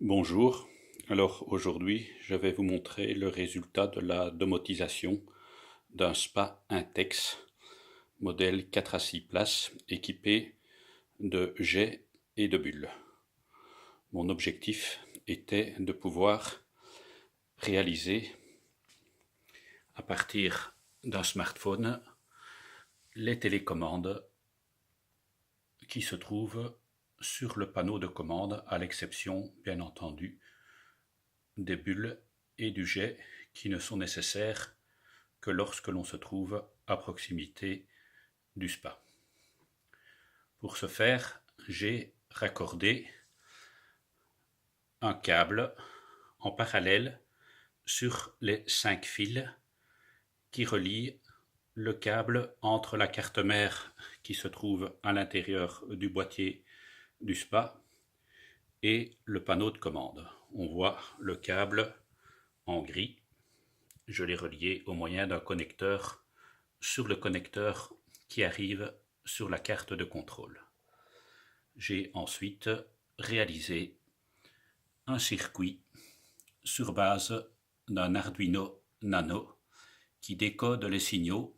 Bonjour, alors aujourd'hui je vais vous montrer le résultat de la domotisation d'un spa Intex modèle 4 à 6 places équipé de jets et de bulles. Mon objectif était de pouvoir réaliser à partir d'un smartphone les télécommandes qui se trouvent sur le panneau de commande, à l'exception bien entendu des bulles et du jet qui ne sont nécessaires que lorsque l'on se trouve à proximité du spa. Pour ce faire, j'ai raccordé un câble en parallèle sur les 5 fils qui relient le câble entre la carte mère qui se trouve à l'intérieur du boîtier du spa et le panneau de commande. On voit le câble en gris. Je l'ai relié au moyen d'un connecteur sur le connecteur qui arrive sur la carte de contrôle. J'ai ensuite réalisé un circuit sur base d'un Arduino Nano qui décode les signaux,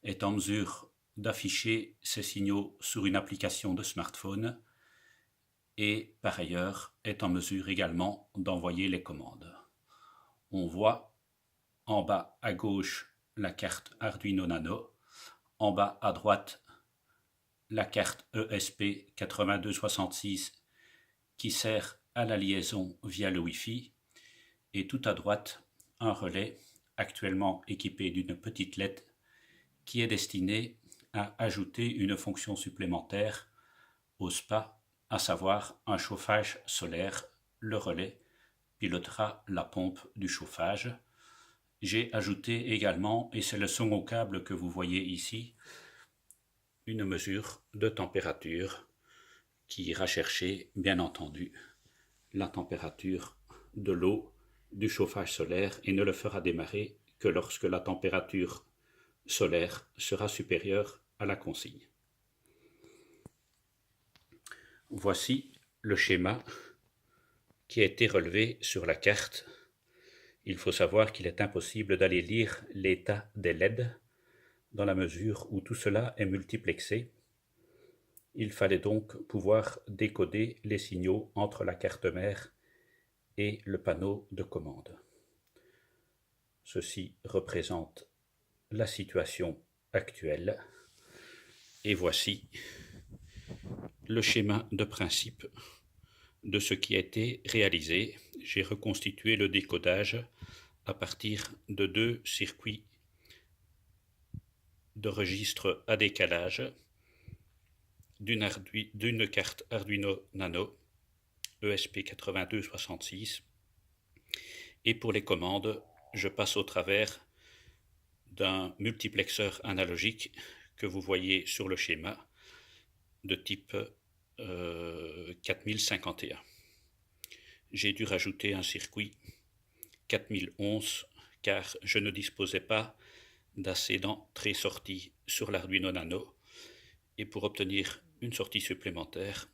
est en mesure d'afficher ces signaux sur une application de smartphone et par ailleurs est en mesure également d'envoyer les commandes. On voit en bas à gauche la carte Arduino Nano, en bas à droite la carte ESP8266 qui sert à la liaison via le Wi-Fi et tout à droite un relais actuellement équipé d'une petite LED qui est destiné à ajouter une fonction supplémentaire au spa, à savoir un chauffage solaire. Le relais pilotera la pompe du chauffage. J'ai ajouté également, et c'est le second câble que vous voyez ici, une mesure de température qui ira chercher, bien entendu, la température de l'eau du chauffage solaire et ne le fera démarrer que lorsque la température solaire sera supérieure à la consigne. Voici le schéma qui a été relevé sur la carte. Il faut savoir qu'il est impossible d'aller lire l'état des LED dans la mesure où tout cela est multiplexé. Il fallait donc pouvoir décoder les signaux entre la carte mère et le panneau de commande. Ceci représente la situation actuelle et voici le schéma de principe de ce qui a été réalisé. J'ai reconstitué le décodage à partir de 2 circuits de registre à décalage d'une carte Arduino Nano ESP8266 et pour les commandes, je passe au travers d'un multiplexeur analogique que vous voyez sur le schéma de type 4051. J'ai dû rajouter un circuit 4011 car je ne disposais pas d'assez d'entrée-sortie sur l'Arduino Nano et pour obtenir une sortie supplémentaire,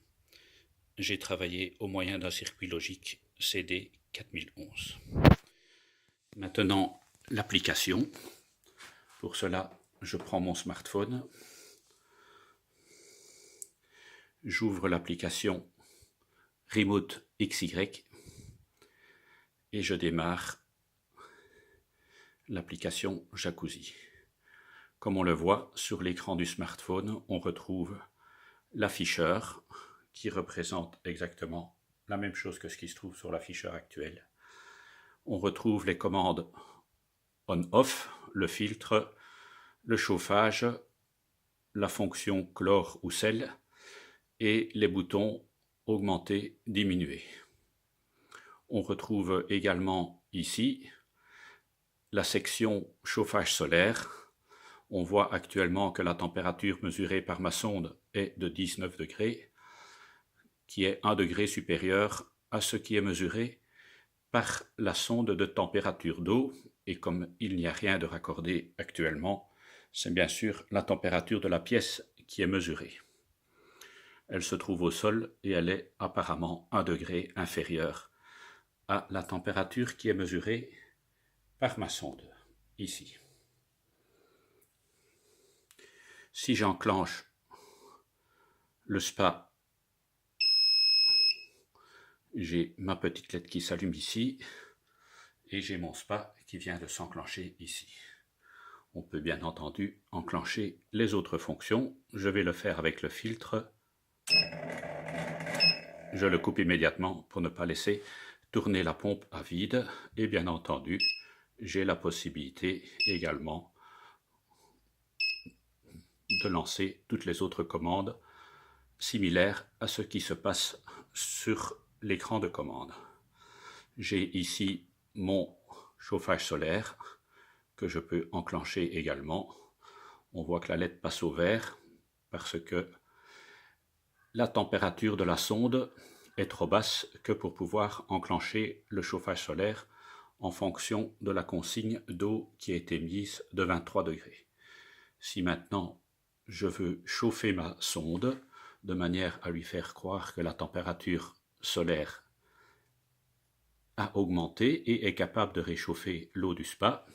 j'ai travaillé au moyen d'un circuit logique CD 4011. Maintenant, l'application. Pour cela, je prends mon smartphone, j'ouvre l'application Remote XY et je démarre l'application Jacuzzi. Comme on le voit sur l'écran du smartphone, on retrouve l'afficheur qui représente exactement la même chose que ce qui se trouve sur l'afficheur actuel. On retrouve les commandes on-off, le filtre, le chauffage, la fonction chlore ou sel et les boutons augmenter, diminuer. On retrouve également ici la section chauffage solaire. On voit actuellement que la température mesurée par ma sonde est de 19 degrés, qui est 1 degré supérieur à ce qui est mesuré par la sonde de température d'eau. Et comme il n'y a rien de raccordé actuellement, c'est bien sûr la température de la pièce qui est mesurée. Elle se trouve au sol et elle est apparemment 1 degré inférieure à la température qui est mesurée par ma sonde, ici. Si j'enclenche le spa, j'ai ma petite LED qui s'allume ici et j'ai mon spa qui vient de s'enclencher ici. On peut bien entendu enclencher les autres fonctions. Je vais le faire avec le filtre. Je le coupe immédiatement pour ne pas laisser tourner la pompe à vide. Et bien entendu, j'ai la possibilité également de lancer toutes les autres commandes similaires à ce qui se passe sur l'écran de commande. J'ai ici mon chauffage solaire que je peux enclencher également. On voit que la LED passe au vert parce que la température de la sonde est trop basse que pour pouvoir enclencher le chauffage solaire en fonction de la consigne d'eau qui a été mise de 23 degrés. Si maintenant je veux chauffer ma sonde de manière à lui faire croire que la température solaire a augmenté et est capable de réchauffer l'eau du spa,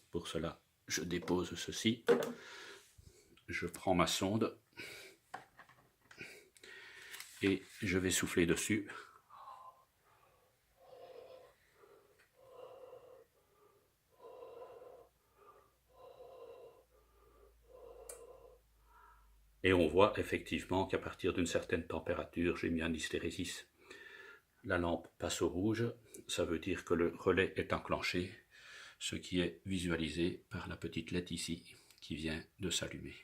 pour cela je dépose ceci, je prends ma sonde et je vais souffler dessus. Et on voit effectivement qu'à partir d'une certaine température, j'ai mis un hystérésis, la lampe passe au rouge, ça veut dire que le relais est enclenché, ce qui est visualisé par la petite LED ici qui vient de s'allumer.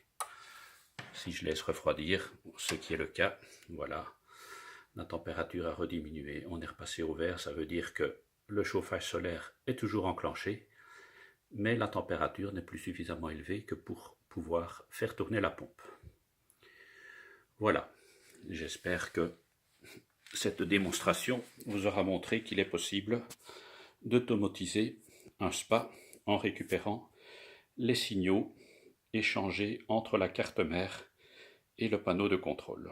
Si je laisse refroidir, ce qui est le cas, voilà, la température a rediminué, on est repassé au vert, ça veut dire que le chauffage solaire est toujours enclenché, mais la température n'est plus suffisamment élevée que pour pouvoir faire tourner la pompe. Voilà, j'espère que cette démonstration vous aura montré qu'il est possible d'automatiser un spa en récupérant les signaux échangés entre la carte mère et le panneau de contrôle.